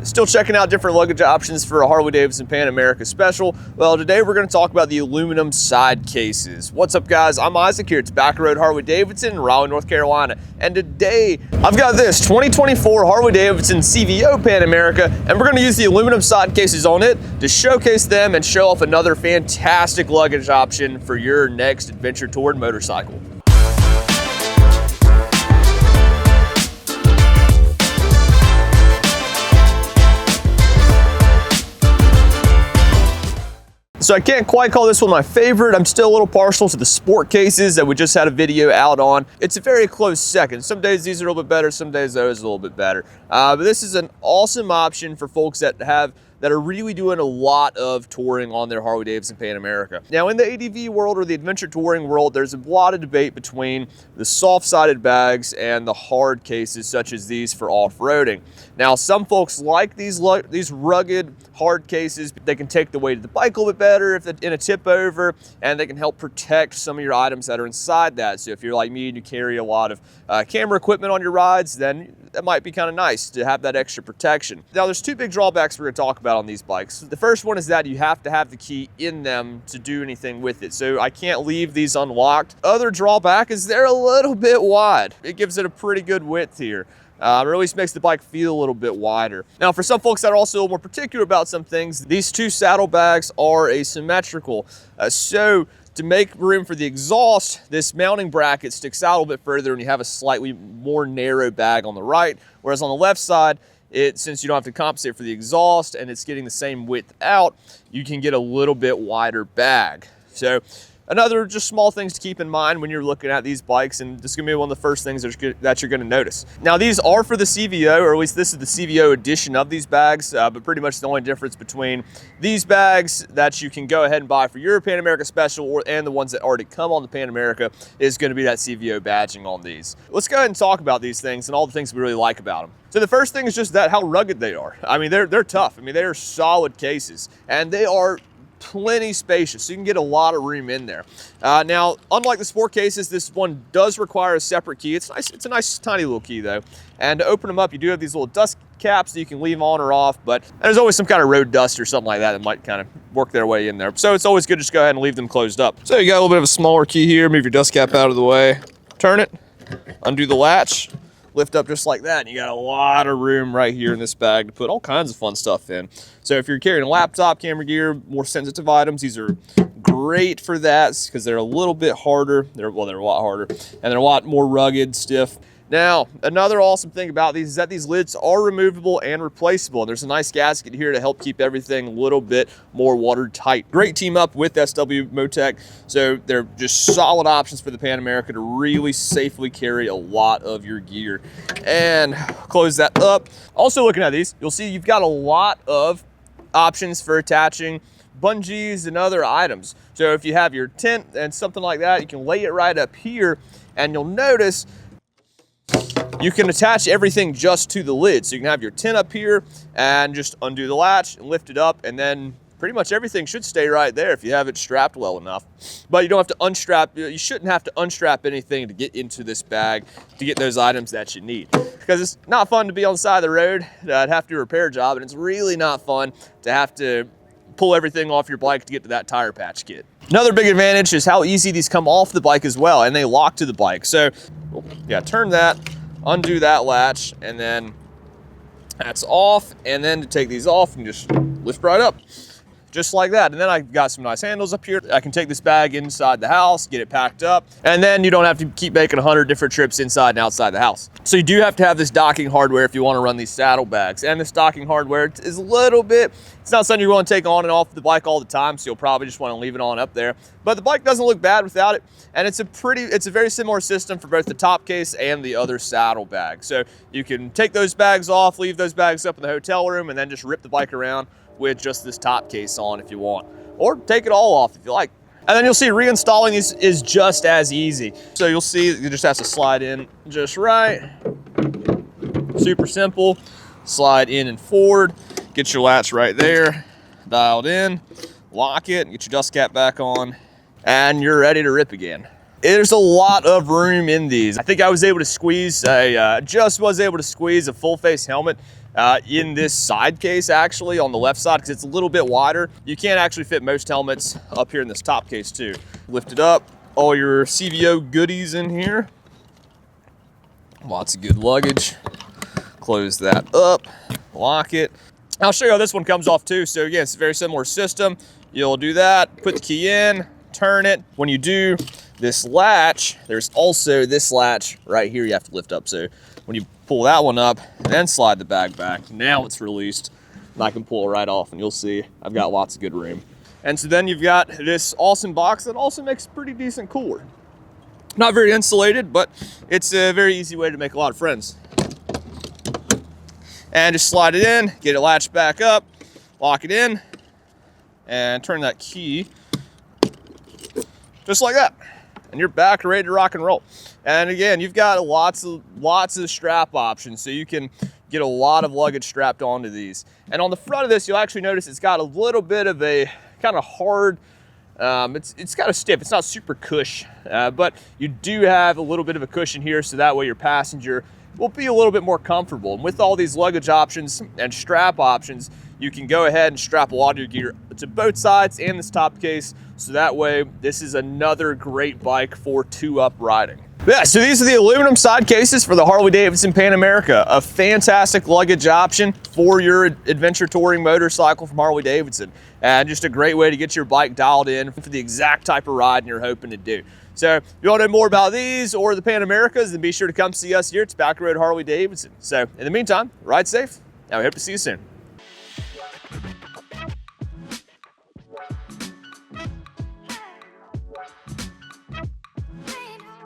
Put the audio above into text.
Still checking out different luggage options for a Harley-Davidson Pan America special. Well, today we're going to talk about the aluminum side cases. What's up, guys? I'm Isaac here. It's Back Road Harley-Davidson in Raleigh, North Carolina. And today I've got this 2024 Harley-Davidson CVO Pan America, and we're going to use the aluminum side cases on it to showcase them and show off another fantastic luggage option for your next adventure touring motorcycle. So I can't quite call this one my favorite. I'm still a little partial to the sport cases that we just had a video out on. It's a very close second. Some days these are a little bit better, some days those are a little bit better. But this is an awesome option for folks that are really doing a lot of touring on their Harley-Davidson Pan America. Now, in the ADV world or the adventure touring world, there's a lot of debate between the soft-sided bags and the hard cases such as these for off-roading. Now, some folks like these rugged hard cases. They can take the weight of the bike a little bit better if in a tip over, and they can help protect some of your items that are inside that. So if you're like me and you carry a lot of camera equipment on your rides, then that might be kind of nice to have that extra protection. Now, there's two big drawbacks we're going to talk about on these bikes. The first one is that you have to have the key in them to do anything with it. So I can't leave these unlocked. Other drawback is they're a little bit wide. It gives it a pretty good width here. Or at least makes the bike feel a little bit wider. Now, for some folks that are also a little more particular about some things, these two saddlebags are asymmetrical. So to make room for the exhaust, this mounting bracket sticks out a little bit further and you have a slightly more narrow bag on the right, whereas on the left side, since you don't have to compensate for the exhaust and it's getting the same width out, you can get a little bit wider bag. So another just small things to keep in mind when you're looking at these bikes, and this is gonna be one of the first things that you're gonna notice. Now, these are for the CVO, or at least this is the CVO edition of these bags, but pretty much the only difference between these bags that you can go ahead and buy for your Pan America special and the ones that already come on the Pan America is gonna be that CVO badging on these. Let's go ahead and talk about these things and all the things we really like about them. So the first thing is just how rugged they are. I mean, they're tough. I mean, they are solid cases, and they are plenty spacious, so you can get a lot of room in there. Now, unlike the sport cases, this one does require a separate key. It's nice. It's a nice tiny little key though. And to open them up, you do have these little dust caps that you can leave on or off, but there's always some kind of road dust or something like that might kind of work their way in there. So it's always good to just go ahead and leave them closed up. So you got a little bit of a smaller key here. Move your dust cap out of the way, turn it, undo the latch, lift up just like that, and you got a lot of room right here in this bag to put all kinds of fun stuff in. So if you're carrying a laptop, camera gear, more sensitive items, these are great for that because they're a little bit harder. They're a lot harder, and they're a lot more rugged, stiff. Now, another awesome thing about these is that these lids are removable and replaceable. There's a nice gasket here to help keep everything a little bit more watertight. Great team up with SW Motec. So they're just solid options for the Pan America to really safely carry a lot of your gear. And close that up. Also looking at these, you'll see you've got a lot of options for attaching bungees and other items. So if you have your tent and something like that, you can lay it right up here, and you'll notice you can attach everything just to the lid. So you can have your tent up here and just undo the latch and lift it up, and then pretty much everything should stay right there if you have it strapped well enough. But you don't have to unstrap, you shouldn't have to unstrap anything to get into this bag to get those items that you need. Because it's not fun to be on the side of the road and have to do a repair job, and it's really not fun to have to pull everything off your bike to get to that tire patch kit. Another big advantage is how easy these come off the bike as well, and they lock to the bike. So yeah, turn that, undo that latch, and then that's off. And then to take these off, and just lift right up, just like that. And then I've got some nice handles up here. I can take this bag inside the house, get it packed up, and then you don't have to keep making 100 different trips inside and outside the house. So you do have to have this docking hardware if you want to run these saddlebags. And this docking hardware is a little bit, it's not something you want to take on and off the bike all the time, so you'll probably just want to leave it on up there. But the bike doesn't look bad without it, and it's a very similar system for both the top case and the other saddlebag. So you can take those bags off, leave those bags up in the hotel room, and then just rip the bike around with just this top case on if you want, or take it all off if you like. And then you'll see reinstalling these is just as easy. So you'll see you just have to slide in just right. Super simple. Slide in and forward. Get your latch right there, dialed in, lock it, and get your dust cap back on, and you're ready to rip again. There's a lot of room in these. I think I was able to squeeze just was able to squeeze a full face helmet in this side case, actually, on the left side, because it's a little bit wider. You can't actually fit most helmets up here in this top case too. Lift it up, all your CVO goodies in here. Lots of good luggage. Close that up, lock it. I'll show you how this one comes off too. So again, it's a very similar system. You'll do that, put the key in, turn it. When you do this latch, there's also this latch right here you have to lift up. So when you pull that one up and then slide the bag back, now it's released and I can pull it right off, and you'll see I've got lots of good room. And so then you've got this awesome box that also makes a pretty decent cooler. Not very insulated, but it's a very easy way to make a lot of friends. And just slide it in, get it latched back up, lock it in, and turn that key just like that. And you're back ready to rock and roll. And again, you've got lots of strap options, so you can get a lot of luggage strapped onto these. And on the front of this, you'll actually notice it's got a little bit of a kind of hard, it's kind of stiff. It's not super cush, but you do have a little bit of a cushion here, so that way your passenger will be a little bit more comfortable. And with all these luggage options and strap options, you can go ahead and strap a lot of your gear to both sides and this top case, so that way this is another great bike for 2-up riding. Yeah, so these are the aluminum side cases for the Harley-Davidson Pan America, a fantastic luggage option for your adventure touring motorcycle from Harley-Davidson, and just a great way to get your bike dialed in for the exact type of ride you're hoping to do. So if you want to know more about these or the Pan Americas, then be sure to come see us here at Tobacco Road Harley-Davidson. So in the meantime, ride safe, and we hope to see you soon.